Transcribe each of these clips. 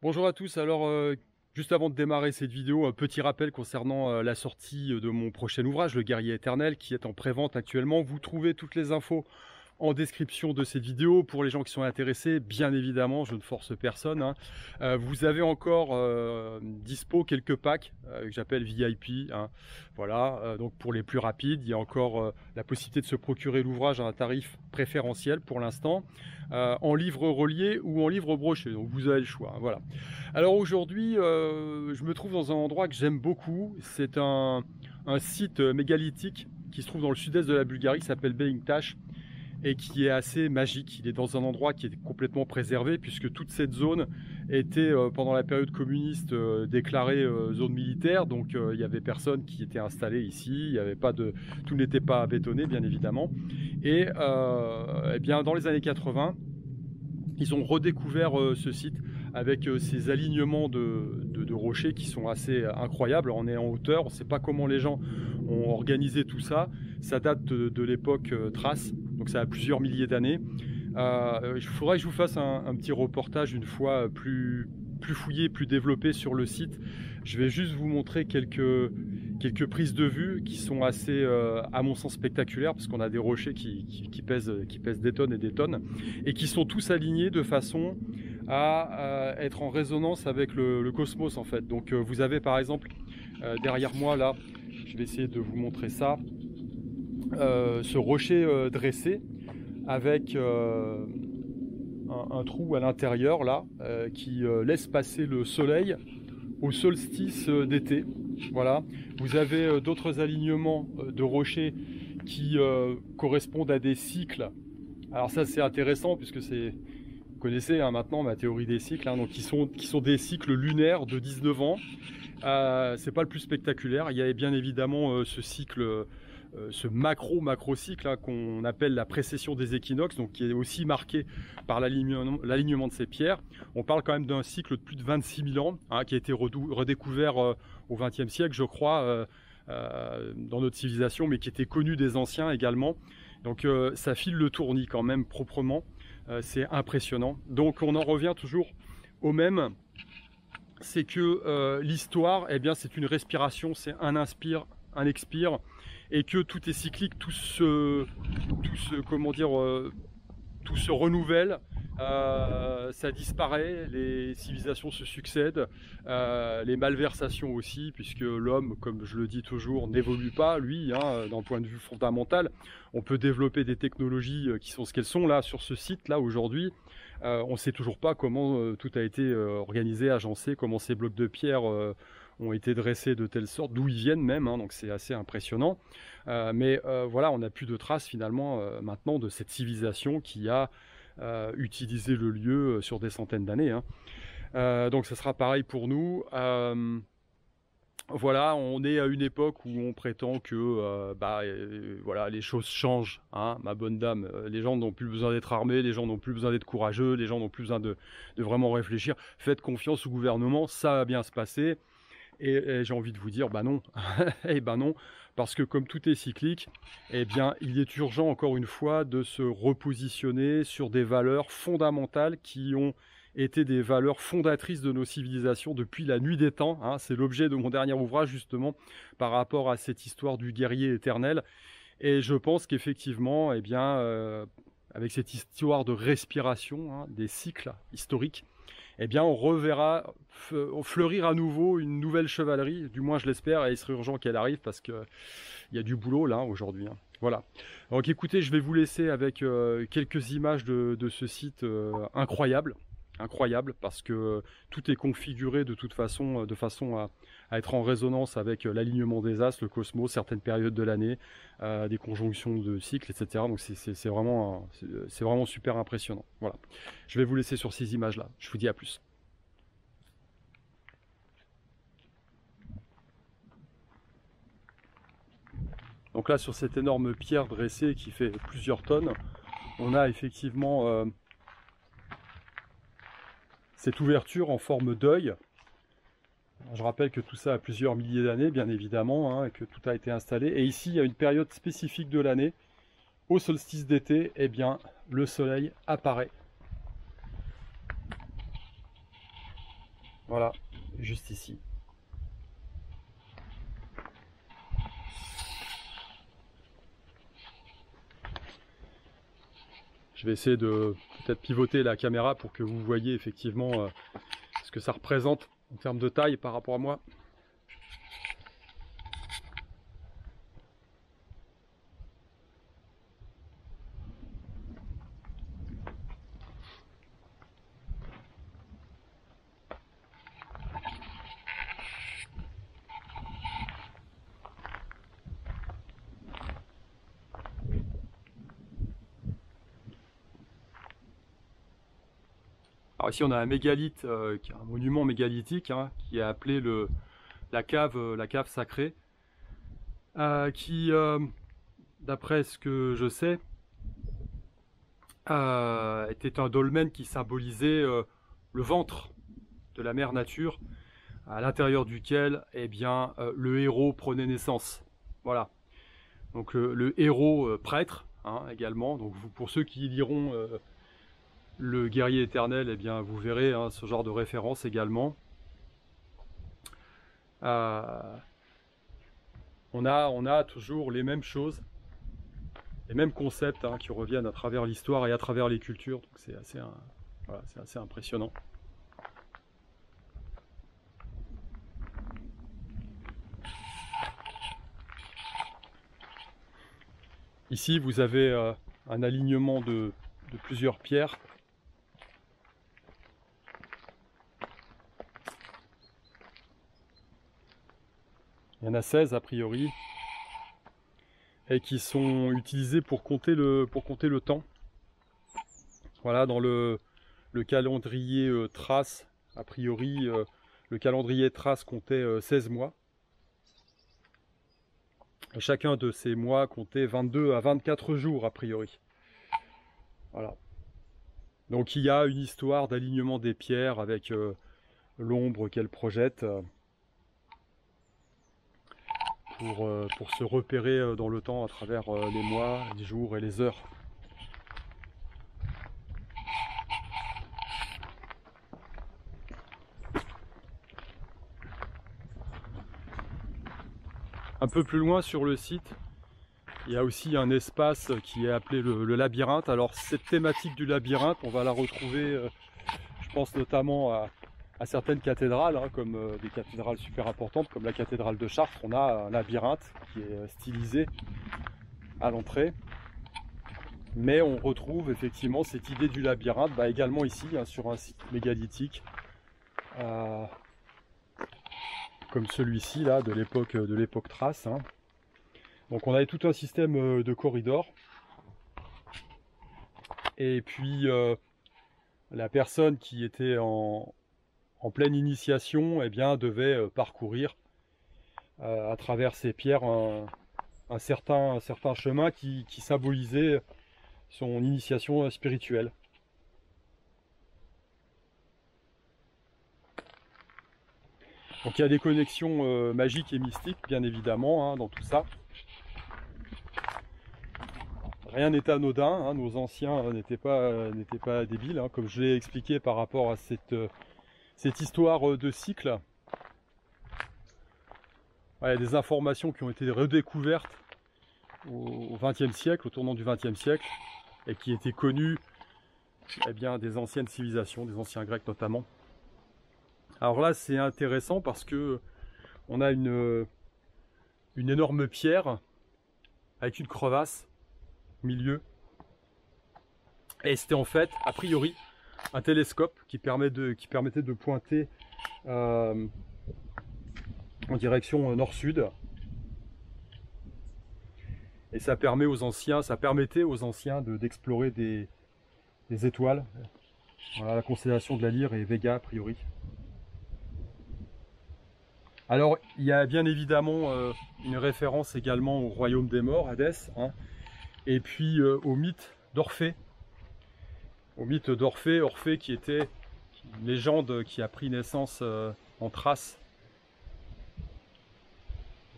Bonjour à tous, alors juste avant de démarrer cette vidéo, un petit rappel concernant la sortie de mon prochain ouvrage, Le Guerrier Éternel, qui est en prévente actuellement. Vous trouvez toutes les infos en description de cette vidéo. Pour les gens qui sont intéressés, bien évidemment, je ne force personne, hein. Vous avez encore dispo quelques packs que j'appelle VIP, hein. Voilà, donc pour les plus rapides, il y a encore la possibilité de se procurer l'ouvrage à un tarif préférentiel pour l'instant, en livre relié ou en livre broché, donc vous avez le choix, hein, voilà. Alors aujourd'hui, je me trouve dans un endroit que j'aime beaucoup. C'est un site mégalithique qui se trouve dans le sud-est de la Bulgarie, qui s'appelle Beliktash, et qui est assez magique. Il est dans un endroit qui est complètement préservé, puisque toute cette zone était, pendant la période communiste, déclarée zone militaire. Donc il y avait personne qui était installé ici, il y avait pas de, tout n'était pas bétonné, bien évidemment. Et eh bien, dans les années 80, ils ont redécouvert ce site avec ces alignements de rochers qui sont assez incroyables. On est en hauteur, on ne sait pas comment les gens ont organisé tout ça. Ça date de l'époque Thrace, donc ça a plusieurs milliers d'années. Il faudrait que je vous fasse un petit reportage une fois plus fouillé, plus développé sur le site. Je vais juste vous montrer quelques prises de vue qui sont assez, à mon sens, spectaculaires, parce qu'on a des rochers qui pèsent des tonnes et des tonnes, et qui sont tous alignés de façon à être en résonance avec le cosmos, en fait. Donc vous avez par exemple derrière moi là, je vais essayer de vous montrer ça, ce rocher dressé avec un trou à l'intérieur là, qui laisse passer le soleil au solstice d'été. Voilà, vous avez d'autres alignements de rochers qui correspondent à des cycles. Alors ça c'est intéressant puisque c'est, vous connaissez hein, maintenant ma théorie des cycles, hein, donc qui sont des cycles lunaires de 19 ans. C'est pas le plus spectaculaire. Il y a bien évidemment ce cycle, ce macro cycle hein, qu'on appelle la précession des équinoxes, donc qui est aussi marqué par l'alignement de ces pierres. On parle quand même d'un cycle de plus de 26 000 ans, hein, qui a été redécouvert au XXe siècle, je crois, dans notre civilisation, mais qui était connu des anciens également. Donc ça file le tournis quand même proprement. C'est impressionnant. Donc on en revient toujours au même. C'est que l'histoire, eh bien, c'est une respiration, c'est un inspire, un expire, et que tout est cyclique, comment dire, tout se renouvelle, ça disparaît, les civilisations se succèdent, les malversations aussi, puisque l'homme, comme je le dis toujours, n'évolue pas, lui, hein, d'un point de vue fondamental. On peut développer des technologies qui sont ce qu'elles sont là, sur ce site-là, aujourd'hui. On ne sait toujours pas comment tout a été organisé, agencé, comment ces blocs de pierre ont été dressés de telle sorte, d'où ils viennent même, hein, donc c'est assez impressionnant. Mais voilà, on n'a plus de traces finalement maintenant de cette civilisation qui a utilisé le lieu sur des centaines d'années, hein. Donc ça sera pareil pour nous. Voilà, on est à une époque où on prétend que voilà, les choses changent, hein, ma bonne dame. Les gens n'ont plus besoin d'être armés, les gens n'ont plus besoin d'être courageux, les gens n'ont plus besoin de vraiment réfléchir. Faites confiance au gouvernement, ça va bien se passer. Et j'ai envie de vous dire, bah non, et ben non, parce que comme tout est cyclique, eh bien, il est urgent encore une fois de se repositionner sur des valeurs fondamentales qui ont été des valeurs fondatrices de nos civilisations depuis la nuit des temps, hein. C'est l'objet de mon dernier ouvrage justement par rapport à cette histoire du guerrier éternel. Et je pense qu'effectivement, eh bien, avec cette histoire de respiration, hein, des cycles historiques, eh bien, on reverra fleurir à nouveau une nouvelle chevalerie, du moins je l'espère, et il serait urgent qu'elle arrive parce qu'il y a du boulot là aujourd'hui, hein. Voilà. Donc écoutez, je vais vous laisser avec quelques images de ce site incroyable parce que tout est configuré de toute façon, de façon à être en résonance avec l'alignement des astres, le cosmos, certaines périodes de l'année, des conjonctions de cycles, etc. Donc c'est vraiment super impressionnant. Voilà. Je vais vous laisser sur ces images-là. Je vous dis à plus. Donc là, sur cette énorme pierre dressée qui fait plusieurs tonnes, on a effectivement cette ouverture en forme d'œil. Je rappelle que tout ça a plusieurs milliers d'années, bien évidemment, hein, et que tout a été installé. Et ici, il y a une période spécifique de l'année. Au solstice d'été, eh bien, le soleil apparaît. Voilà, juste ici. Je vais essayer de peut-être pivoter la caméra pour que vous voyez effectivement ce que ça représente en termes de taille par rapport à moi. Alors ici on a un mégalithe, qui est un monument mégalithique, hein, qui est appelé la cave sacrée, qui, d'après ce que je sais, était un dolmen qui symbolisait le ventre de la mère nature, à l'intérieur duquel eh bien, le héros prenait naissance. Voilà. Donc le héros prêtre, hein, également. Donc pour ceux qui liront le guerrier éternel, eh bien, vous verrez hein, ce genre de référence également. On a toujours les mêmes choses, les mêmes concepts hein, qui reviennent à travers l'histoire et à travers les cultures. Donc c'est assez, voilà, c'est assez impressionnant. Ici, vous avez un alignement de plusieurs pierres. Il y en a 16 a priori, et qui sont utilisés pour compter le temps. Voilà, dans le calendrier Thrace, a priori, le calendrier Thrace comptait 16 mois. Et chacun de ces mois comptait 22 à 24 jours, a priori. Voilà. Donc il y a une histoire d'alignement des pierres avec l'ombre qu'elles projettent. Pour se repérer dans le temps à travers les mois, les jours et les heures. Un peu plus loin sur le site, il y a aussi un espace qui est appelé le labyrinthe. Alors cette thématique du labyrinthe, on va la retrouver, je pense notamment à certaines cathédrales, hein, comme des cathédrales super importantes, comme la cathédrale de Chartres. On a un labyrinthe qui est stylisé à l'entrée. Mais on retrouve effectivement cette idée du labyrinthe également ici, hein, sur un site mégalithique, comme celui-ci là, de l'époque Thrace. Hein. Donc on avait tout un système de corridors. Et puis la personne qui était en pleine initiation eh bien, devait parcourir à travers ces pierres un certain chemin qui symbolisait son initiation spirituelle. Donc il y a des connexions magiques et mystiques, bien évidemment, hein, dans tout ça. Rien n'est anodin, hein, nos anciens n'étaient pas débiles, hein, comme je l'ai expliqué par rapport à cette histoire de cycle. Il y a des informations qui ont été redécouvertes au XXe siècle, au tournant du XXe siècle, et qui étaient connues eh bien, des anciennes civilisations, des anciens Grecs notamment. Alors là, c'est intéressant parce que on a une énorme pierre avec une crevasse au milieu. Et c'était en fait, a priori, un télescope qui permettait de pointer en direction nord-sud. Et ça permettait aux anciens d'explorer des étoiles. Voilà, la constellation de la Lyre et Vega a priori. Alors il y a bien évidemment une référence également au royaume des morts, Hadès, hein, et puis au mythe d'Orphée. Au mythe d'Orphée, Orphée qui était une légende qui a pris naissance en Thrace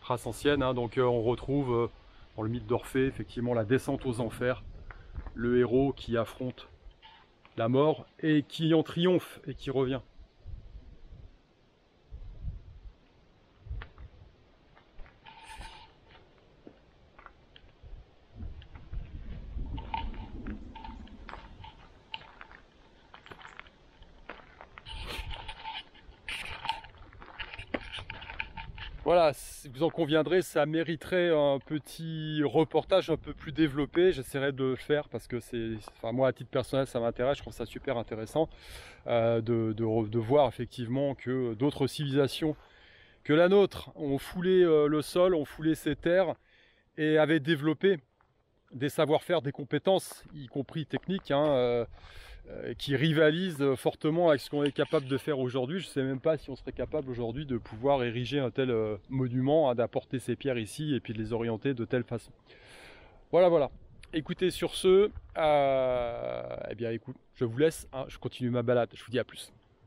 ancienne, hein, donc on retrouve dans le mythe d'Orphée effectivement la descente aux enfers, le héros qui affronte la mort et qui en triomphe et qui revient. Voilà, vous en conviendrez, ça mériterait un petit reportage un peu plus développé. J'essaierai de le faire parce que enfin moi à titre personnel, ça m'intéresse. Je trouve ça super intéressant de voir effectivement que d'autres civilisations que la nôtre ont foulé le sol, ont foulé ces terres et avaient développé des savoir-faire, des compétences, y compris techniques, hein, qui rivalisent fortement avec ce qu'on est capable de faire aujourd'hui. Je ne sais même pas si on serait capable aujourd'hui de pouvoir ériger un tel monument, hein, d'apporter ces pierres ici et puis de les orienter de telle façon. Voilà, voilà. Écoutez, sur ce, eh bien écoute, je vous laisse, hein, je continue ma balade, je vous dis à plus.